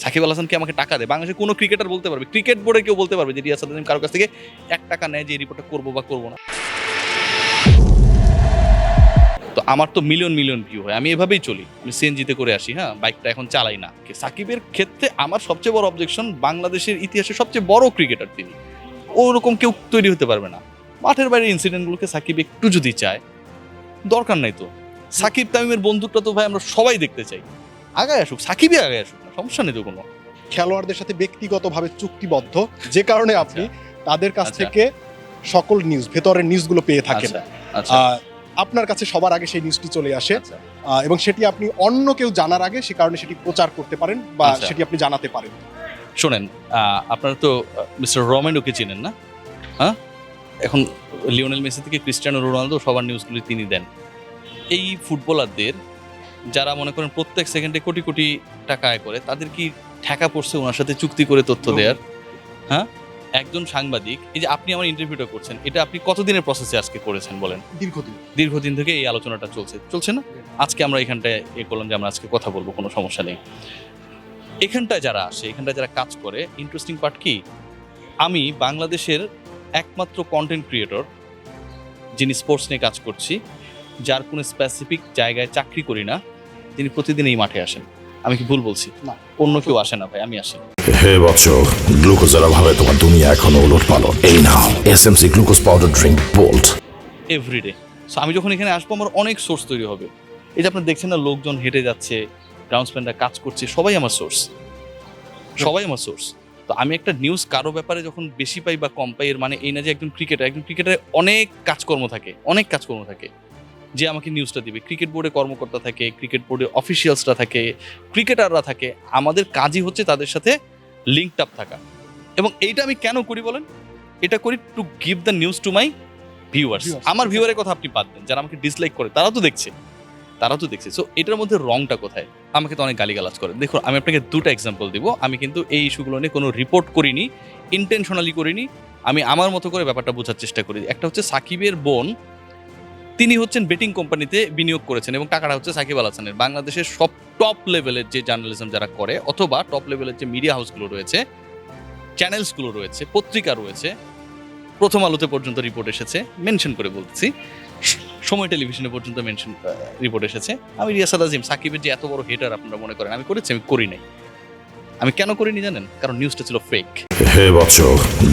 সাকিব আল হাসানকে আমাকে টাকা দেয়, বাংলাদেশের কোনো ক্রিকেটার বলতে পারবে, ক্রিকেট বোর্ডের কেউ বলতে পারবে যে রিয়াজ সাদ্দাম কারোর কাছ থেকে 1 টাকা নেয় যে এই রিপোর্টটা করবো বা করবো না? তো আমার তো মিলিয়ন মিলিয়ন ভিউ হয়, আমি এভাবেই চলি, আমি সিএনজিতে করে আসি, হ্যাঁ, বাইকটা এখন চালাই না। সাকিবের ক্ষেত্রে আমার সবচেয়ে বড় অবজেকশন, বাংলাদেশের ইতিহাসে সবচেয়ে বড় ক্রিকেটার তিনি, ওরকম কেউ তৈরি হতে পারবে না। মাঠের বাইরে ইনসিডেন্টগুলোকে সাকিব একটু যদি চায়, দরকার নাই তো। সাকিব তামিমের বন্ধুত্বটা তো ভাই আমরা সবাই দেখতে চাই, আগায় আসুক, সাকিবই আগায় আসুক না, সমস্যা নেই তো কোনো। খেলোয়াড়দের সাথে ব্যক্তিগতভাবে চুক্তিবদ্ধ, যে কারণে আপনি তাদের কাছ থেকে সকল নিউজ, ভেতরের নিউজগুলো পেয়ে থাকেন। আপনার কাছে সবার আগে সেই নিউজটি চলে আসে এবং সেটি আপনি অন্য কেউ জানার আগে সে কারণে সেটি প্রচার করতে পারেন বা সেটি আপনি জানাতে পারেন। শোনেন, আপনারা তো মিস্টার রোমেন্ডোকে চেনেন না? হ্যাঁ, এখন লিওনেল মেসি থেকে ক্রিস্টিয়ানো রোনালদো সবার নিউজগুলি তিনি দেন। এই ফুটবলারদের যারা মনে করেন প্রত্যেক সেকেন্ডে কোটি কোটি টাকা আয় করে, তাদের কি ঠেকা পড়ছে ওনার সাথে চুক্তি করে তথ্য দেওয়ার? হ্যাঁ, একজন সাংবাদিক, এই যে আপনি আমার ইন্টারভিউটা করছেন, এটা আপনি কতদিনের প্রসেসে আজকে করেছেন বলেন? দীর্ঘদিন থেকে এই আলোচনাটা চলছে না? আজকে আমরা এখানটায় করলাম যে আমরা আজকে কথা বলবো, কোনো সমস্যা নেই। এখানটায় যারা আসে, এখানটায় যারা কাজ করে, ইন্টারেস্টিং পার্ট কি, আমি বাংলাদেশের একমাত্র কন্টেন্ট ক্রিয়েটর যিনি স্পোর্টস নিয়ে কাজ করছি, যার কোনো স্পেসিফিক জায়গায় চাকরি করি না, তিনি প্রতিদিন এই মাঠে আসেন। আমি কি ভুল বলছি? না, অন্য কেউ আসে না ভাই, আমি আসি। হে বৎস, গ্লুকোজের অভাবে তোমার দুনিয়া এখনো ওলটপালট। এই নাও SMC glucose powder drink bolt everyday. So আমি যখন এখানে আসবো, আমার অনেক সোর্স তৈরি হবে। এই যে আপনি দেখছেন না, লোকজন হেঁটে যাচ্ছে, গ্রাউন্ডসম্যানরা কাজ করছে, সবাই আমার সোর্স, সবাই আমার সোর্স। তো আমি একটা নিউজ কারো ব্যাপারে যখন বেশি পাই বা কম পাই, এর মানে এই না যে একজন ক্রিকেটারের অনেক কাজকর্ম থাকে যে আমাকে নিউজটা দিবে। ক্রিকেট বোর্ডে কর্মকর্তা থাকে, ক্রিকেট বোর্ডের অফিসিয়ালসরা থাকে, ক্রিকেটাররা থাকে, আমাদের কাজই হচ্ছে তাদের সাথে লিঙ্কড আপ থাকা। এবং এইটা আমি কেন করি বলেন? এটা করি to give the news to my viewers. আমার ভিউয়ারের কথা আপনি বাদ দেন, যারা আমাকে ডিসলাইক করে তারাও তো দেখছে। সো এটার মধ্যে রংটা কোথায়? আমাকে তো অনেক গালিগালাজ করে। দেখুন, আমি আপনাকে 2টা এক্সাম্পল দিব। আমি কিন্তু এই ইস্যুগুলো নিয়ে কোনো রিপোর্ট করিনি, ইন্টেনশনালি করিনি। আমি আমার মতো করে ব্যাপারটা বোঝার চেষ্টা করি। একটা হচ্ছে সাকিবের বোন, তিনি হচ্ছেন বেটিং কোম্পানিতে বিনিয়োগ করেছেন এবং টাকাটা হচ্ছে সাকিব আল হাসানের। বাংলাদেশের সব টপ লেভেলের যে জার্নালিজম যারা করে, অথবা টপ লেভেলের যে মিডিয়া হাউসগুলো রয়েছে, চ্যানেলসগুলো রয়েছে, পত্রিকা রয়েছে, প্রথম আলোতে পর্যন্ত রিপোর্ট এসেছে, মেনশন করে বলতেছি, সময় টেলিভিশনে পর্যন্ত রিপোর্ট এসেছে। আমি রিয়াসাদ আজিম, সাকিবের যে এত বড় হেটার আপনারা মনে করেন আমি করেছি, আমি করি নাই। আমি কেন করিনি জানেন? কারণ নিউজটা ছিল ফেক। হে বৎস,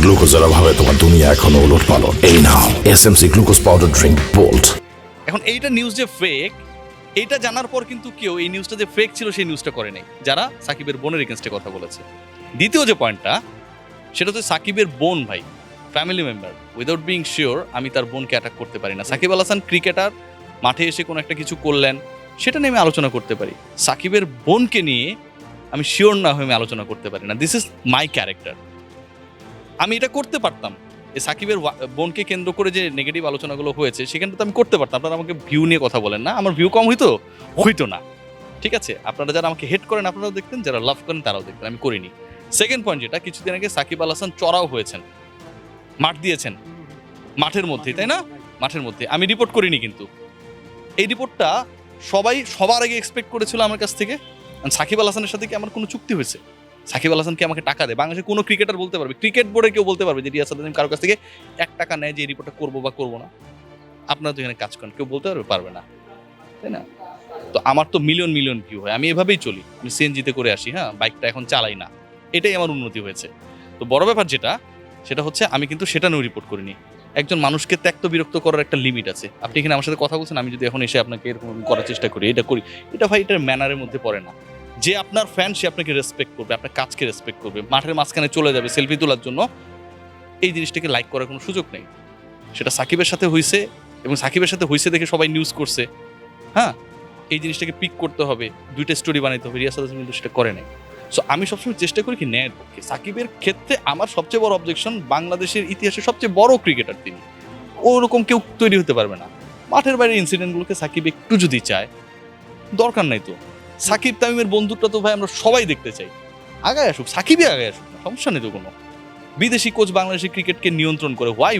গ্লুকোজের অভাবে তোমার দুনিয়া এখনো ওলটপালট। এই নাও SMC glucose powder drink bolt. এখন এইটা নিউজ যে ফেক, এইটা জানার পর কিন্তু কেউ এই নিউজটা যে ফেক ছিল সেই নিউজটা করে নাই, যারা সাকিবের বোনের এগেনস্টে কথা বলেছে। দ্বিতীয় যে পয়েন্টটা, সেটা হচ্ছে সাকিবের বোন ভাই, family member, without being sure আমি তার বোনকে অ্যাটাক করতে পারি না। সাকিব আল হাসান ক্রিকেটার, মাঠে এসে কোনো একটা কিছু করলেন, সেটা নিয়ে আমি আলোচনা করতে পারি। সাকিবের বোনকে নিয়ে আমি শিওর না হয়ে আমি আলোচনা করতে পারি না। This is my character. আমি এটা করতে পারতাম, এই সাকিবের বোনকে কেন্দ্র করে যে নেগেটিভ আলোচনাগুলো হয়েছে সেখানটা তো আমি করতে পারতাম। আপনারা আমাকে ভিউ নিয়ে কথা বলেন না, আমার ভিউ কম হইতো না, ঠিক আছে? আপনারা যারা আমাকে হেট করেন আপনারাও দেখতেন, যারা লাভ করেন তারাও দেখতেন, আমি করিনি। সেকেন্ড পয়েন্ট যেটা, কিছুদিন আগে সাকিব আল হাসান চড়াও হয়েছেন, মাঠ দিয়েছেন, মাঠের মধ্যে, তাই না? মাঠের মধ্যে আমি রিপোর্ট করিনি, কিন্তু এই রিপোর্টটা সবার আগে এক্সপেক্ট করেছিল আমার কাছ থেকে। সাকিব আল হাসানের সাথে কি আমার কোনো চুক্তি হয়েছে? সাকিব আল হাসান কি আমাকে টাকা দেয়? বাংলাদেশের কোনো ক্রিকেটার বলতে পারবে, ক্রিকেট বোর্ডের কেউ বলতে পারবে যে রিয়াজ সাদ্দাম কারোর কাছ থেকে 1 টাকা নেয় যে এই রিপোর্টটা করবো বা করবো না? আপনারা তো এখানে কাজ করেন, কেউ বলতে পারবে না, তাই না? তো আমার তো মিলিয়ন মিলিয়ন ভিউ হয়, আমি এভাবেই চলি, আমি সিএনজিতে করে আসি, হ্যাঁ, বাইকটা এখন চালাই না, এটাই আমার উন্নতি হয়েছে। তো বড় ব্যাপার যেটা, সেটা হচ্ছে আমি কিন্তু সেটা নিয়েও রিপোর্ট করিনি। একজন মানুষকে ত্যক্ত বিরক্ত করার একটা লিমিট আছে। আপনি এখানে আমার সাথে কথা বলছেন, আমি যদি এখন এসে আপনাকে এরকম করার চেষ্টা করি, এটা ভাই, এটার ম্যানারের মধ্যে পড়ে না। যে আপনার ফ্যান, সে আপনাকে রেসপেক্ট করবে, আপনার কাজকে রেসপেক্ট করবে। মাঠের মাঝখানে চলে যাবে সেলফি তোলার জন্য, এই জিনিসটাকে লাইক করার কোনো সুযোগ নেই। সেটা সাকিবের সাথে হয়েছে, এবং সাকিবের সাথে হয়েছে দেখে সবাই নিউজ করছে, হ্যাঁ, এই জিনিসটাকে পিক করতে হবে, 2টা স্টোরি বানাইতে হবে। রিয়াজ সাদ্দাম কিন্তু সেটা করে নাই। সো আমি সবসময় চেষ্টা করি কি ন্যায়ের পক্ষে। সাকিবের ক্ষেত্রে আমার সবচেয়ে বড় অবজেকশন, বাংলাদেশের ইতিহাসে সবচেয়ে বড় ক্রিকেটার তিনি, ওরকম কেউ তৈরি হতে পারবে না। মাঠের বাইরে ইনসিডেন্টগুলোকে সাকিব একটু যদি চায়, দরকার নাই তো। সাকিব তামিমের বন্ধুত্বটা তো ভাই আমরা সবাই দেখতে চাই, আগায় আসুক, সাকিবই আগায় আসুক না, সমস্যা নেই তো কোনো। বিদেশি কোচ বাংলাদেশের ক্রিকেটকে নিয়ন্ত্রণ করে, why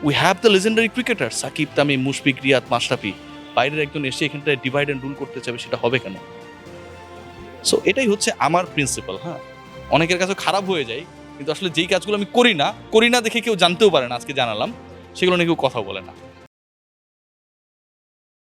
we have the legendary cricketer Shakib, Tamim, Mushfiq, Riyad, Mashrafe. বাইরের একজন এসে এখানটায় ডিভাইড অ্যান্ড রুল করতে চাবে, সেটা হবে কেন? সো এটাই হচ্ছে আমার প্রিন্সিপাল। হ্যাঁ, অনেকের কাছে খারাপ হয়ে যায়, কিন্তু আসলে যেই কাজগুলো আমি করি না দেখে কেউ জানতেও পারে না, আজকে জানালাম, সেগুলো নিয়ে কেউ কথা বলে না।